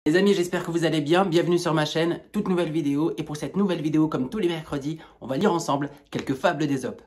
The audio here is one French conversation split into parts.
Les amis, j'espère que vous allez bien. Bienvenue sur ma chaîne, toute nouvelle vidéo. Et pour cette nouvelle vidéo, comme tous les mercredis, on va lire ensemble quelques fables d'Ésope.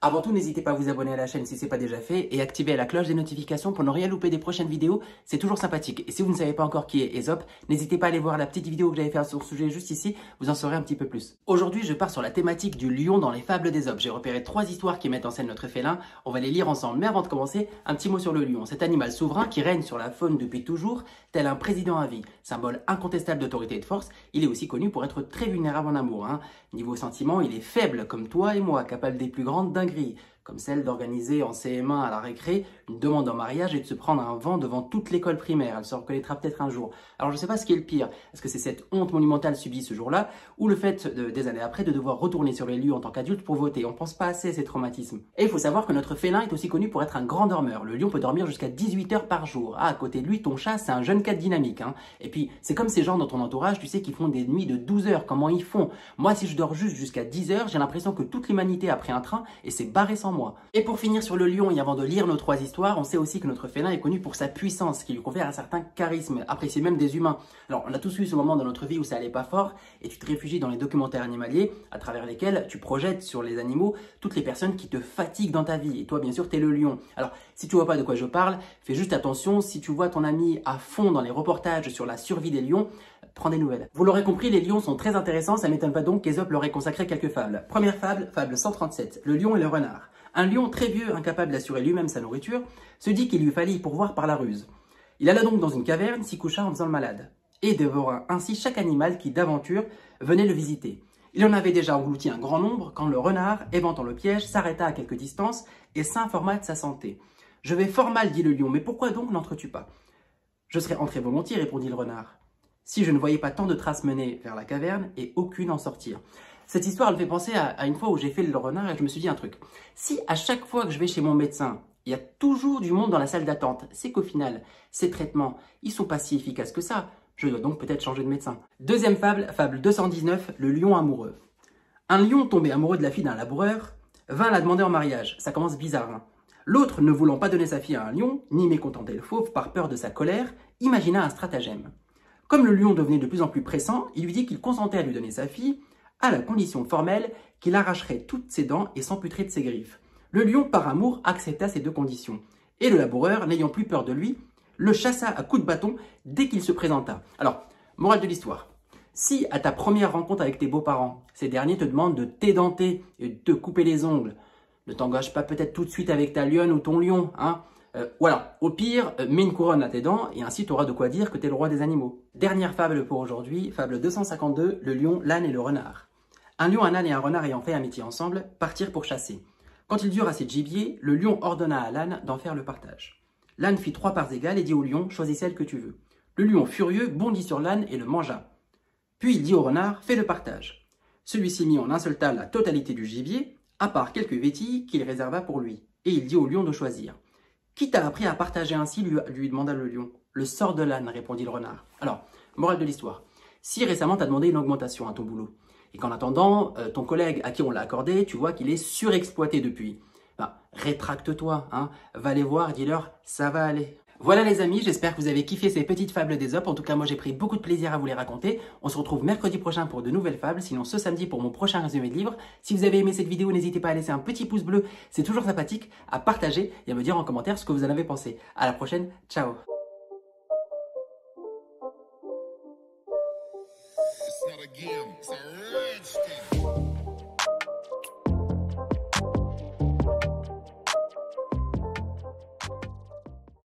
Avant tout, n'hésitez pas à vous abonner à la chaîne si ce n'est pas déjà fait et activer la cloche des notifications pour ne rien louper des prochaines vidéos. C'est toujours sympathique. Et si vous ne savez pas encore qui est Ésope, n'hésitez pas à aller voir la petite vidéo que j'avais fait sur ce sujet juste ici. Vous en saurez un petit peu plus. Aujourd'hui, je pars sur la thématique du lion dans les fables d'Ésope. J'ai repéré 3 histoires qui mettent en scène notre félin. On va les lire ensemble. Mais avant de commencer, un petit mot sur le lion. Cet animal souverain qui règne sur la faune depuis toujours, tel un président à vie. Symbole incontestable d'autorité et de force, il est aussi connu pour être très vulnérable en amour. Niveau sentiment, il est faible comme toi et moi, capable des plus grandes dingueries, comme celle d'organiser en CM1 à la récré une demande en mariage et de se prendre un vent devant toute l'école primaire. Elle se reconnaîtra peut-être un jour. Alors je ne sais pas ce qui est le pire. Est-ce que c'est cette honte monumentale subie ce jour-là ou le fait des années après de devoir retourner sur les lieux en tant qu'adulte pour voter? On ne pense pas assez à ces traumatismes. Et il faut savoir que notre félin est aussi connu pour être un grand dormeur. Le lion peut dormir jusqu'à 18 heures par jour. Ah, à côté de lui, ton chat, c'est un jeune cat dynamique. Et puis, c'est comme ces gens dans ton entourage, tu sais, qui font des nuits de 12 heures. Comment ils font? Moi, si je dors juste jusqu'à 10 heures, j'ai l'impression que toute l'humanité a pris un train et s'est barrée sans moi. Et pour finir sur le lion et avant de lire nos 3 histoires, on sait aussi que notre félin est connu pour sa puissance, qui lui confère un certain charisme, apprécié même des humains. Alors, on a tous eu ce moment dans notre vie où ça allait pas fort et tu te réfugies dans les documentaires animaliers à travers lesquels tu projettes sur les animaux toutes les personnes qui te fatiguent dans ta vie. Et toi, bien sûr, t'es le lion. Alors, si tu vois pas de quoi je parle, fais juste attention. Si tu vois ton ami à fond dans les reportages sur la survie des lions, prends des nouvelles. Vous l'aurez compris, les lions sont très intéressants. Ça m'étonne pas donc qu'Ésope leur ait consacré quelques fables. Première fable, fable 137, le lion et le renard. Un lion très vieux, incapable d'assurer lui-même sa nourriture, se dit qu'il lui fallait y pourvoir par la ruse. Il alla donc dans une caverne, s'y coucha en faisant le malade, et dévora ainsi chaque animal qui, d'aventure, venait le visiter. Il en avait déjà englouti un grand nombre quand le renard, éventant le piège, s'arrêta à quelque distance et s'informa de sa santé. « Je vais fort mal, dit le lion, mais pourquoi donc n'entres-tu pas ?»« Je serais entré volontiers, répondit le renard, si je ne voyais pas tant de traces mener vers la caverne et aucune en sortir. » Cette histoire elle fait penser à une fois où j'ai fait le renard et je me suis dit un truc. Si à chaque fois que je vais chez mon médecin, il y a toujours du monde dans la salle d'attente, c'est qu'au final, ces traitements, ils sont pas si efficaces que ça. Je dois donc peut-être changer de médecin. Deuxième fable, fable 219, le lion amoureux. Un lion tombé amoureux de la fille d'un laboureur vint la demander en mariage. Ça commence bizarre. L'autre, ne voulant pas donner sa fille à un lion, ni mécontenter le fauve par peur de sa colère, imagina un stratagème. Comme le lion devenait de plus en plus pressant, il lui dit qu'il consentait à lui donner sa fille, à la condition formelle qu'il arracherait toutes ses dents et s'amputerait de ses griffes. Le lion, par amour, accepta ces 2 conditions. Et le laboureur, n'ayant plus peur de lui, le chassa à coups de bâton dès qu'il se présenta. Alors, morale de l'histoire. Si, à ta première rencontre avec tes beaux-parents, ces derniers te demandent de t'édenter et de te couper les ongles, ne t'engage pas peut-être tout de suite avec ta lionne ou ton lion, voilà, au pire, mets une couronne à tes dents et ainsi tu auras de quoi dire que tu es le roi des animaux. Dernière fable pour aujourd'hui, fable 252, le lion, l'âne et le renard. Un lion, un âne et un renard ayant fait amitié ensemble partirent pour chasser. Quand ils durent assez de gibier, le lion ordonna à l'âne d'en faire le partage. L'âne fit 3 parts égales et dit au lion, choisis celle que tu veux. Le lion, furieux, bondit sur l'âne et le mangea. Puis il dit au renard, fais le partage. Celui-ci mit en un seul tas la totalité du gibier, à part quelques vétilles qu'il réserva pour lui. Et il dit au lion de choisir. Qui t'a appris à partager ainsi, lui demanda le lion. Le sort de l'âne, répondit le renard. Alors, morale de l'histoire. Si récemment t'as demandé une augmentation à ton boulot, et qu'en attendant, ton collègue à qui on l'a accordé, tu vois qu'il est surexploité depuis, rétracte-toi, va les voir, dis-leur, ça va aller. Voilà les amis, j'espère que vous avez kiffé ces petites fables d'Ésope. En tout cas, moi j'ai pris beaucoup de plaisir à vous les raconter. On se retrouve mercredi prochain pour de nouvelles fables, sinon ce samedi pour mon prochain résumé de livre. Si vous avez aimé cette vidéo, n'hésitez pas à laisser un petit pouce bleu, c'est toujours sympathique, à partager et à me dire en commentaire ce que vous en avez pensé. À la prochaine, ciao. It's not a game, it's a rich thing.